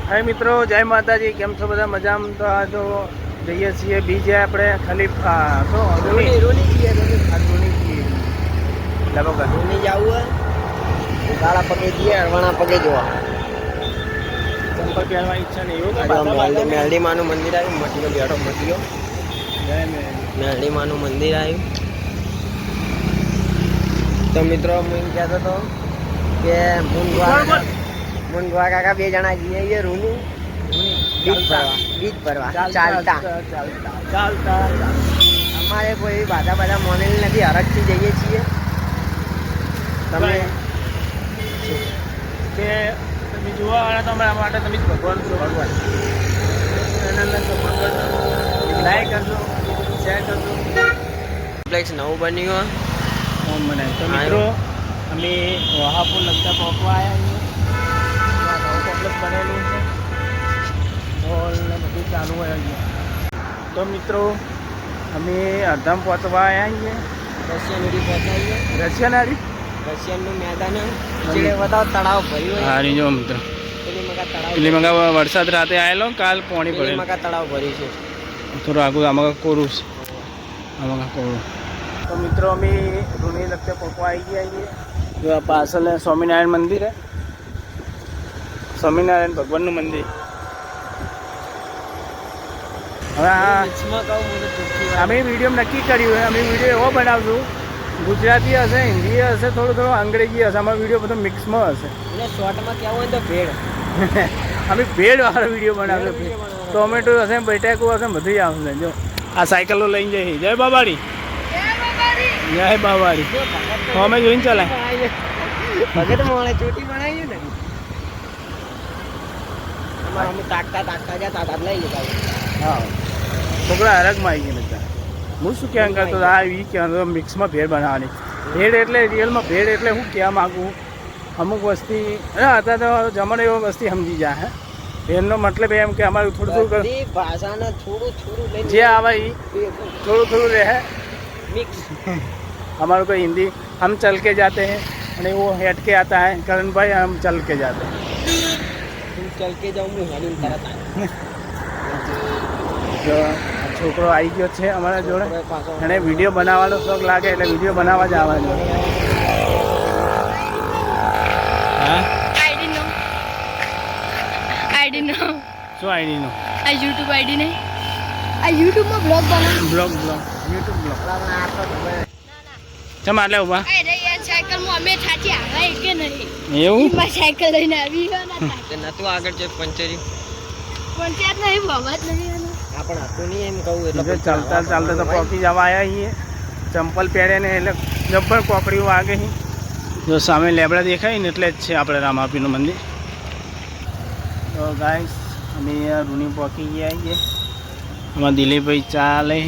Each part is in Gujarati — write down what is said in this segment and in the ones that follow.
હાય મિત્રો, જય માતાજી. કેમ છો બધા? મજામાં? તો આ જો જઈએ છીએ બીજે આપણે ખાલી રૂની જઈએ લગભગ રૂની જવું હોય કાળા પગે જઈએ, અરવાણા પગે જોવા. ચંપલ પહેરવાની ઈચ્છા નહીં. એવું મેલડી માનું મંદિર આવ્યું, મટીઓ બેઠો મટીઓ. મેલડી માનું મંદિર આવ્યું. તો મિત્રો હું એમ કહેતો હતો કે મુનગવા કાકા 2 જણા જઈએ છીએ રૂની બીજ ભરવા ચાલતા. અમારે કોઈ બાધા મોનેલી નથી, હરખથી જઈએ છીએ. તમે જોવાવાળા તમારા માટે તમે જ ભગવાન છો. ભગવાન ચેનલને સપોર્ટ કરજો, લાઈક કરજો, શેર કરજો. કોમ્પ્લેક્સ નવું બન્યું મને તો મિત્રો અમે વહાપુર લગતા પહોંચવા આવ્યા છીએ. નવું કોમ્પ્લેક્સ બનેલું છે, હોલ ને બધું ચાલુ હોય અહીંયા. તો મિત્રો અમે અડધામ પહોંચવા આવ્યા છીએ. રશિયનનું મેદાન બતાવો. તળાવ ભર્યું. હા જો મિત્રો પેલી મગા વરસાદ રાતે આવેલો, કાલ પાણી પડે. મગા તળાવ ભર્યું છે. થોડું આગળ આમાં કોરું છે, આમાં કોરું. તો મિત્રો અમે રૂની લગતે પહોંચવા આવી ગયા છીએ. જો આ પાછળ સ્વામિનારાયણ મંદિર હે, સ્વામિનારાયણ ભગવાનનું મંદિર. હવે અમે વિડીયો નક્કી કર્યું છે, અમે વિડીયો એવો બનાવશું, ગુજરાતી હશે, હિન્દી હશે, થોડું અંગ્રેજી હશે. અમારો વિડીયો બધો મિક્સમાં હશે. શોર્ટમાં કહેવું હોય તો ભેળ. અમે ભેળવાળો વિડીયો બનાવશું. ટોમેટો હશે, બટાકું હશે, બધું આવશે. જો આ સાયકલો લઈને જઈએ. જય બાબાડી, જય બાબાડી. અમે જોઈને ચલાય ભગત મોણે ચોટી બનાવી ને. અમે તાકતા જતા લઈ લીધા. હા, છોકરા હરકમાં આવી ગયા બધા. હું શું કહેવા કરતો આ એ કહેવાનું મિક્સમાં ભેળ બનાવવાની. ભેળ એટલે રિયલમાં ભેળ એટલે હું કહેવા માગું, અમુક વસ્તી હતા તો જમણ એવો વસ્તી સમજી જાય. હે, ભેળનો મતલબ એમ કે અમારું થોડું ભાષાને થોડું જે આવે એ થોડું રહે મિક્સ. हमारे को हिंदी हम चल के जाते हैं અને वो हेट के आता है करण भाई, हम चल के जाते हैं. तुम चल के जाओ, मैं હેડીને તરત આવ્યો. જો છોકરો આવી ગયો છે અમારા જોડે, એને વિડીયો બનાવવાનો શોખ લાગે એટલે વિડીયો બનાવવા જ આવવાનો. હા, આઈડી નો શું આઈડીનો? આ યુટ્યુબ આઈડી નહીં, આ યુટ્યુબમાં બ્લોગ બનાવ. Blog YouTube blog. ચમ આટલે ઉભા? અરે યાર સાયકલમાં અમે થાચી આવે કે નહીં? એવું માં સાયકલ લઈને આવી ગયો ને. તે નતું આગળ જે પંચરી પંચાયત નહીં, બાબત નહીં. આ પણ હતું નહીં એમ કહું એટલે ચાલતા તો પહોંચી જવા આવ્યા છીએ. ચંપલ પહેરે ને એટલે જબ્બર કોકડીઓ વાગે. જો સામે લેબડા દેખાય ને એટલે જ છે આપણે રામાપીનું મંદિર. તો ગાઈસ અમે અહીંયા રૂની પહોંચી ગયા છીએ. આમાં દિલીપભાઈ ચા લે.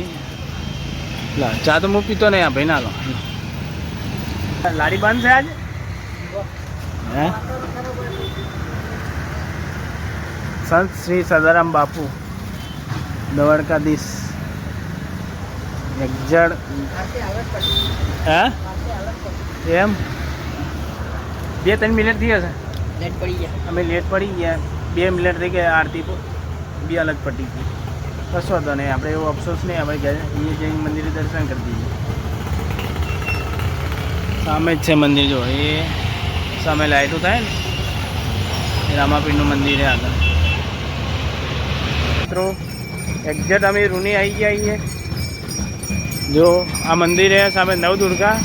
ચા તો હું પીતો નહીં, આ ભાઈ ના લો. લારી બંધ છે આજે? હે, સંત શ્રી સદારામ બાપુ દ્વારકાધીશ એક્ઝેડ. હે એમ 2-3 મિનિટ થઈ હશે. લેટ પડી ગયા. અમે લેટ પડી ગયા, 2 મિનિટ થઈ ગયા. આરતી બી અલગ પડી ગઈ. કશો હતો નહીં, આપણે એવો અફસોસ નહીં. આપણે ગયા અહીંયા જઈને મંદિરે દર્શન કરી દઈએ. સામે જ છે મંદિર. જો એ સામે લાઈટો થાય ને, એ રામાપીરનું મંદિર છે આગળ. મિત્રો એક્ઝેક્ટ અમે રૂની આવી ગયા છીએ. જો આ મંદિર છે સામે નવદુર્ગા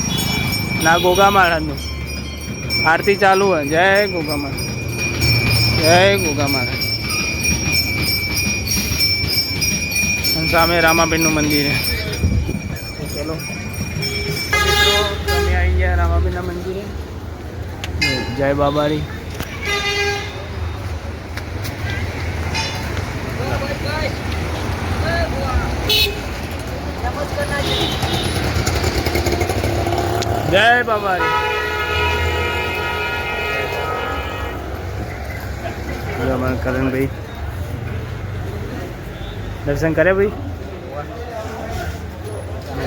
ના ગોગા મહારાજનું. આરતી ચાલુ હોય. જય ગોગા મહારાજ, જય ગોગા મહારાજ. અને સામે રામાપીરનું મંદિર છે. ચલો મિત્રો અમે આવી ગયા રામાપીરના મંદિરે. જય બાબારી. જય બાબારી. કરણભાઈ દર્શન કરે ભાઈ.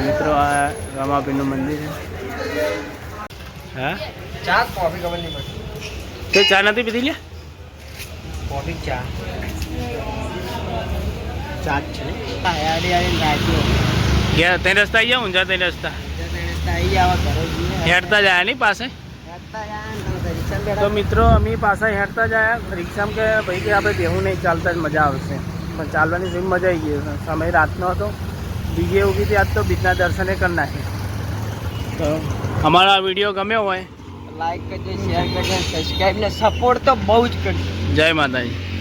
મિત્રો આ રામાપીરનું મંદિર છે. હા, ચા કોફી ખબર નહીં પડતી. તે ચા નથી પીધી લે? મોટી ચા ચા જ છે હા યાડી રાખ્યો ઘેર તે રસ્તા આવી જાવ ઊંઝા તે રસ્તા આવી જવા ઘરે જઈએ હેડતા જાય ની પાસે હેડતા જાય ને તમે રિક્ષામાં તો બેઠા મિત્રો અમે પાછા હેડતા જાય રિક્ષામાં કે ભાઈ કે આપણે બેહું નહીં ચાલતા જ મજા આવશે પણ ચાલવાની જેવી મજા આવી ગઈ સમય રાતનો હતો બીજે ઉભી હતી આજ તો બીજના દર્શને કરી નાખી તો અમારો આ વિડીયો ગમ્યો હોય લાઈક કરજો શેર કરજો સબસ્ક્રાઈબ ને સપોર્ટ તો બહુ જ કરજો જય માતાજી.